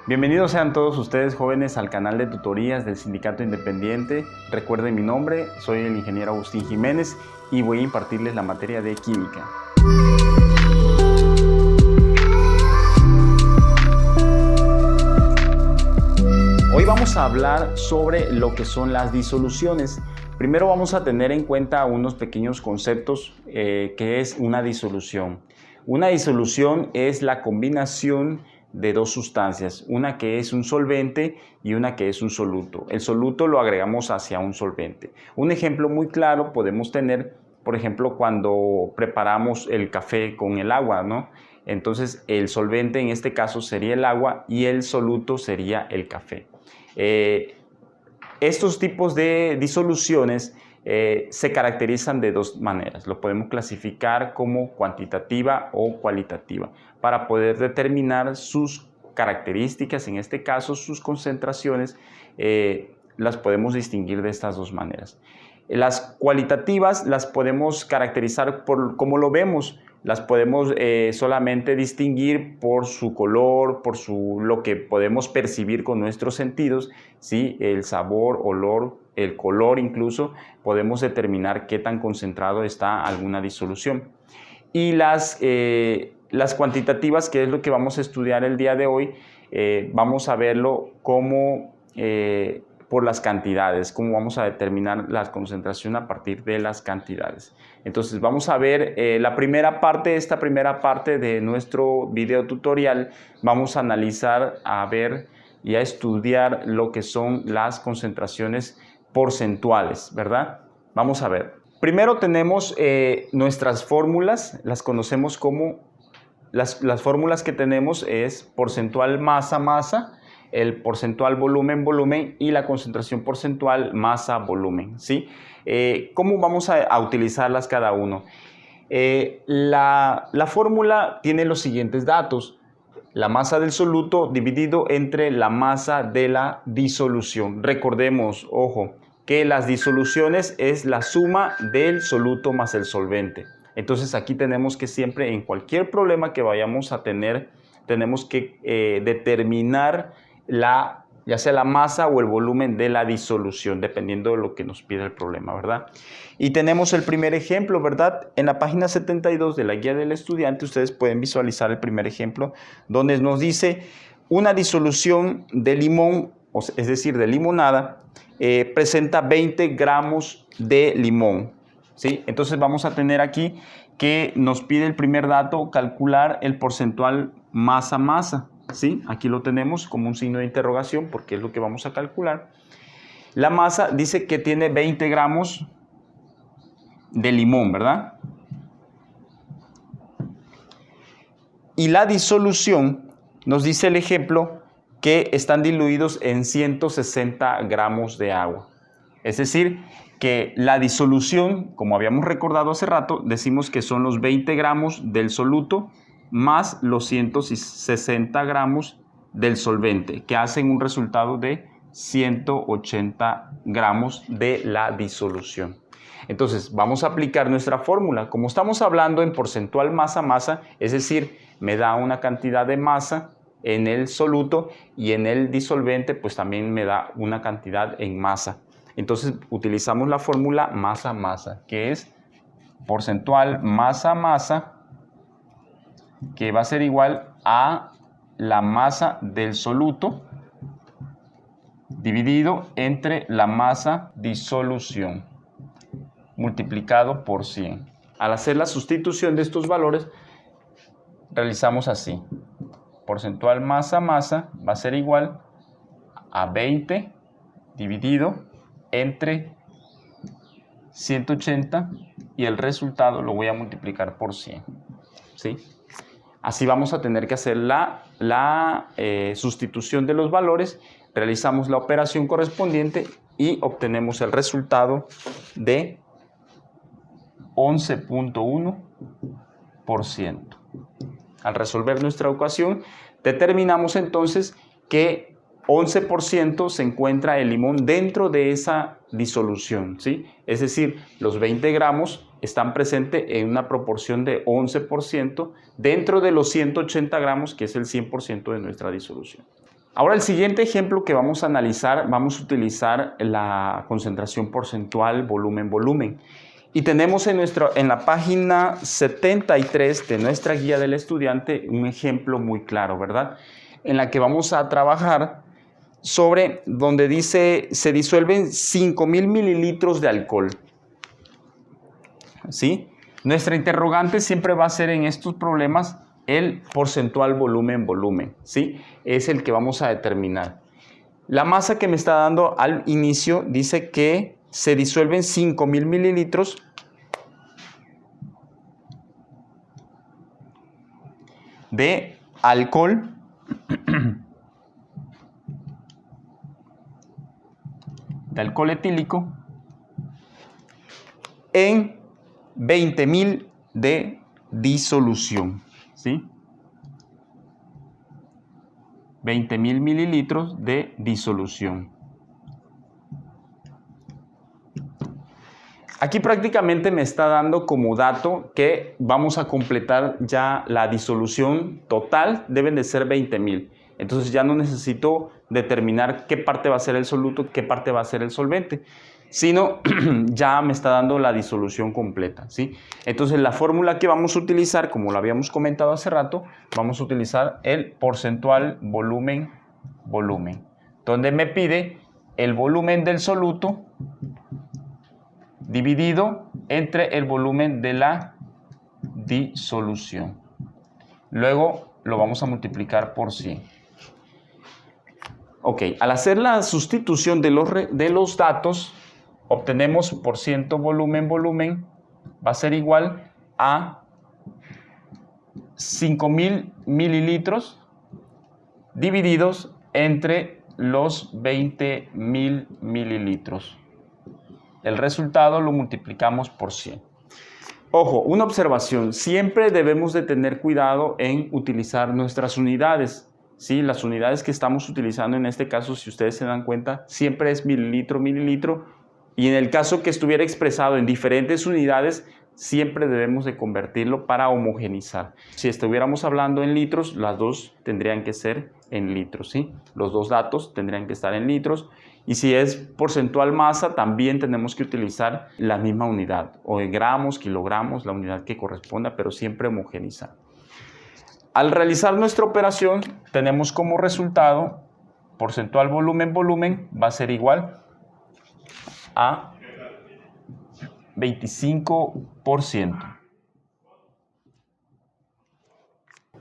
Bienvenidos sean todos ustedes jóvenes al canal de tutorías del Sindicato Independiente. Recuerden mi nombre, soy el ingeniero Agustín Jiménez y voy a impartirles la materia de química. Hoy vamos a hablar sobre lo que son las disoluciones. Primero vamos a tener en cuenta unos pequeños conceptos que es una disolución. Una disolución es la combinación de dos sustancias, una que es un solvente y una que es un soluto. El soluto lo agregamos hacia un solvente. Un ejemplo muy claro podemos tener, por ejemplo, cuando preparamos el café con el agua, ¿no? Entonces el solvente en este caso sería el agua y el soluto sería el café. Estos tipos de disoluciones se caracterizan de dos maneras. Lo podemos clasificar como cuantitativa o cualitativa para poder determinar sus características, en este caso sus concentraciones, las podemos distinguir de estas dos maneras. Las cualitativas las podemos caracterizar por cómo lo vemos, las podemos solamente distinguir por su color, por lo que podemos percibir con nuestros sentidos, ¿sí? El sabor, olor, el color incluso, podemos determinar qué tan concentrado está alguna disolución. Y las cuantitativas, que es lo que vamos a estudiar el día de hoy, vamos a verlo como por las cantidades, cómo vamos a determinar la concentración a partir de las cantidades. Entonces vamos a ver esta primera parte de nuestro video tutorial. Vamos a analizar, a ver y a estudiar lo que son las concentraciones porcentuales, ¿verdad? Vamos a ver. Primero tenemos nuestras fórmulas, las conocemos como, las fórmulas que tenemos es porcentual masa-masa, el porcentual volumen-volumen y la concentración porcentual masa-volumen, ¿sí? ¿Cómo vamos a utilizarlas cada uno? La fórmula tiene los siguientes datos. La masa del soluto dividido entre la masa de la disolución. Recordemos, ojo, que las disoluciones es la suma del soluto más el solvente. Entonces aquí tenemos que siempre en cualquier problema que vayamos a tener, tenemos que determinar ya sea la masa o el volumen de la disolución, dependiendo de lo que nos pide el problema, ¿verdad? Y tenemos el primer ejemplo, ¿verdad? En la página 72 de la guía del estudiante, ustedes pueden visualizar el primer ejemplo, donde nos dice una disolución de limón, es decir, de limonada, presenta 20 gramos de limón, ¿sí? Entonces vamos a tener aquí que nos pide el primer dato, calcular el porcentual masa-masa. ¿Sí? Aquí lo tenemos como un signo de interrogación porque es lo que vamos a calcular. La masa dice que tiene 20 gramos de limón, ¿verdad? Y la disolución nos dice el ejemplo que están diluidos en 160 gramos de agua. Es decir, que la disolución, como habíamos recordado hace rato, decimos que son los 20 gramos del soluto más los 160 gramos del solvente, que hacen un resultado de 180 gramos de la disolución. Entonces, vamos a aplicar nuestra fórmula. Como estamos hablando en porcentual masa-masa, es decir, me da una cantidad de masa en el soluto y en el disolvente, pues también me da una cantidad en masa. Entonces, utilizamos la fórmula masa-masa, que es porcentual masa-masa, que va a ser igual a la masa del soluto dividido entre la masa disolución multiplicado por 100. Al hacer la sustitución de estos valores, realizamos así. Porcentual masa-masa va a ser igual a 20 dividido entre 180 y el resultado lo voy a multiplicar por 100. ¿Sí? Así vamos a tener que hacer la sustitución de los valores, realizamos la operación correspondiente y obtenemos el resultado de 11.1%. Al resolver nuestra ecuación, determinamos entonces que 11% se encuentra el limón dentro de esa disolución, ¿sí? Es decir, los 20 gramos están presentes en una proporción de 11% dentro de los 180 gramos, que es el 100% de nuestra disolución. Ahora el siguiente ejemplo que vamos a analizar, vamos a utilizar la concentración porcentual volumen-volumen. Y tenemos en la página 73 de nuestra guía del estudiante un ejemplo muy claro, ¿verdad? En la que vamos a trabajar sobre donde dice se disuelven 5.000 mililitros de alcohol. ¿Sí? Nuestra interrogante siempre va a ser en estos problemas el porcentual volumen-volumen, ¿sí? Es el que vamos a determinar. La masa que me está dando al inicio dice que se disuelven 5.000 mililitros de alcohol etílico en 20.000 de disolución, ¿sí? 20.000 mililitros de disolución. Aquí prácticamente me está dando como dato que vamos a completar ya la disolución total, deben de ser 20.000. Entonces ya no necesito determinar qué parte va a ser el soluto, qué parte va a ser el solvente, sino ya me está dando la disolución completa, ¿sí? Entonces la fórmula que vamos a utilizar, como lo habíamos comentado hace rato, vamos a utilizar el porcentual volumen-volumen, donde me pide el volumen del soluto dividido entre el volumen de la disolución. Luego lo vamos a multiplicar por 100. Ok, al hacer la sustitución de los datos, obtenemos por ciento volumen va a ser igual a 5.000 mililitros divididos entre los 20.000 mililitros. El resultado lo multiplicamos por 100. Ojo, una observación, siempre debemos de tener cuidado en utilizar nuestras unidades, ¿sí? Las unidades que estamos utilizando en este caso, si ustedes se dan cuenta, siempre es mililitro, mililitro, y en el caso que estuviera expresado en diferentes unidades, siempre debemos de convertirlo para homogenizar. Si estuviéramos hablando en litros, las dos tendrían que ser en litros, ¿sí? Los dos datos tendrían que estar en litros. Y si es porcentual masa, también tenemos que utilizar la misma unidad, o en gramos, kilogramos, la unidad que corresponda, pero siempre homogenizar. Al realizar nuestra operación, tenemos como resultado porcentual volumen va a ser igual a 25%.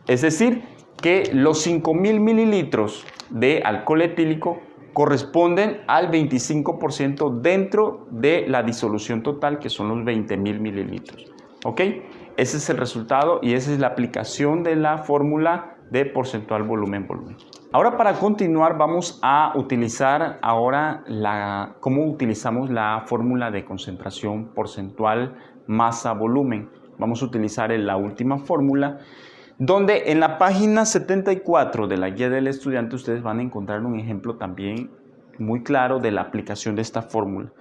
Es decir, que los 5.000 mililitros de alcohol etílico corresponden al 25% dentro de la disolución total, que son los 20.000 mililitros. ¿Ok? Ese es el resultado y esa es la aplicación de la fórmula de porcentual volumen. Ahora, para continuar, vamos a utilizar ahora cómo utilizamos la fórmula de concentración porcentual masa-volumen. Vamos a utilizar la última fórmula, donde en la página 74 de la guía del estudiante ustedes van a encontrar un ejemplo también muy claro de la aplicación de esta fórmula,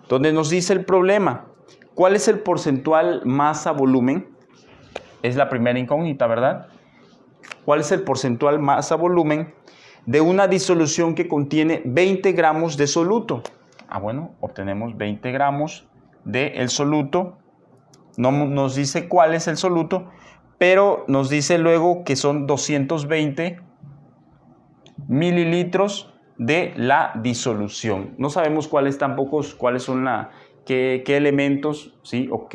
donde nos dice el problema, ¿cuál es el porcentual masa-volumen? Es la primera incógnita, ¿verdad? ¿Cuál es el porcentual masa-volumen de una disolución que contiene 20 gramos de soluto? Bueno, obtenemos 20 gramos del soluto, no nos dice cuál es el soluto, pero nos dice luego que son 220 mililitros de la disolución. No sabemos cuáles son qué elementos, ¿sí? O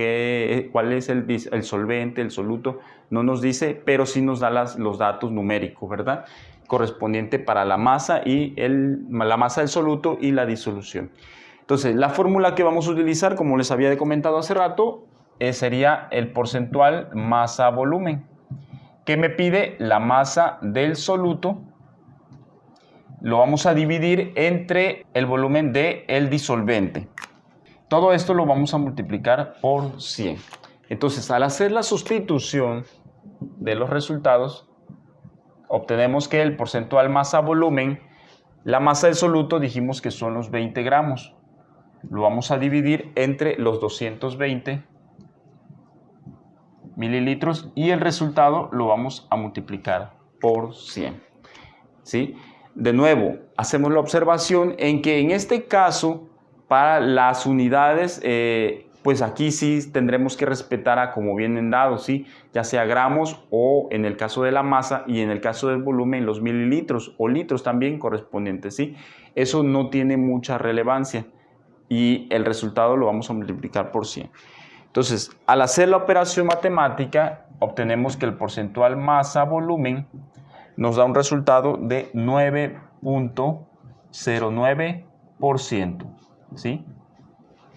cuál es el solvente, el soluto, no nos dice, pero sí nos da los datos numéricos, ¿verdad? Correspondiente para la masa la masa del soluto y la disolución. Entonces, la fórmula que vamos a utilizar, como les había comentado hace rato, sería el porcentual masa-volumen, que me pide la masa del soluto, lo vamos a dividir entre el volumen del disolvente. Todo esto lo vamos a multiplicar por 100. Entonces, al hacer la sustitución de los resultados, obtenemos que el porcentual masa-volumen, la masa del soluto dijimos que son los 20 gramos. Lo vamos a dividir entre los 220 mililitros y el resultado lo vamos a multiplicar por 100. ¿Sí? De nuevo, hacemos la observación en que en este caso, para las unidades, pues aquí sí tendremos que respetar a como vienen dados, ¿sí? Ya sea gramos o en el caso de la masa y en el caso del volumen los mililitros o litros también correspondientes, ¿sí? Eso no tiene mucha relevancia y el resultado lo vamos a multiplicar por 100. Entonces, al hacer la operación matemática, obtenemos que el porcentual masa-volumen nos da un resultado de 9.09%, ¿sí?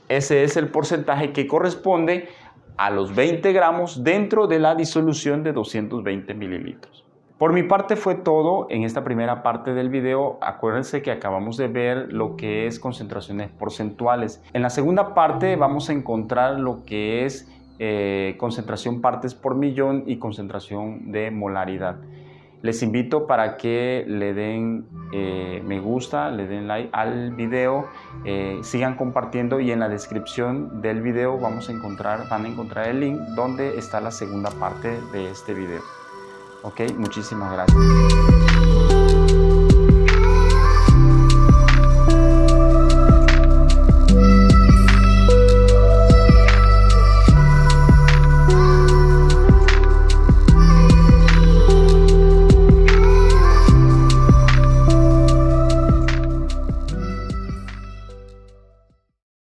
Ese es el porcentaje que corresponde a los 20 gramos dentro de la disolución de 220 mililitros. Por mi parte fue todo en esta primera parte del video. Acuérdense que acabamos de ver lo que es concentraciones porcentuales. En la segunda parte vamos a encontrar lo que es concentración partes por millón y concentración de molaridad. Les invito para que le den me gusta, le den like al video, sigan compartiendo y en la descripción del video van a encontrar el link donde está la segunda parte de este video. Ok, muchísimas gracias.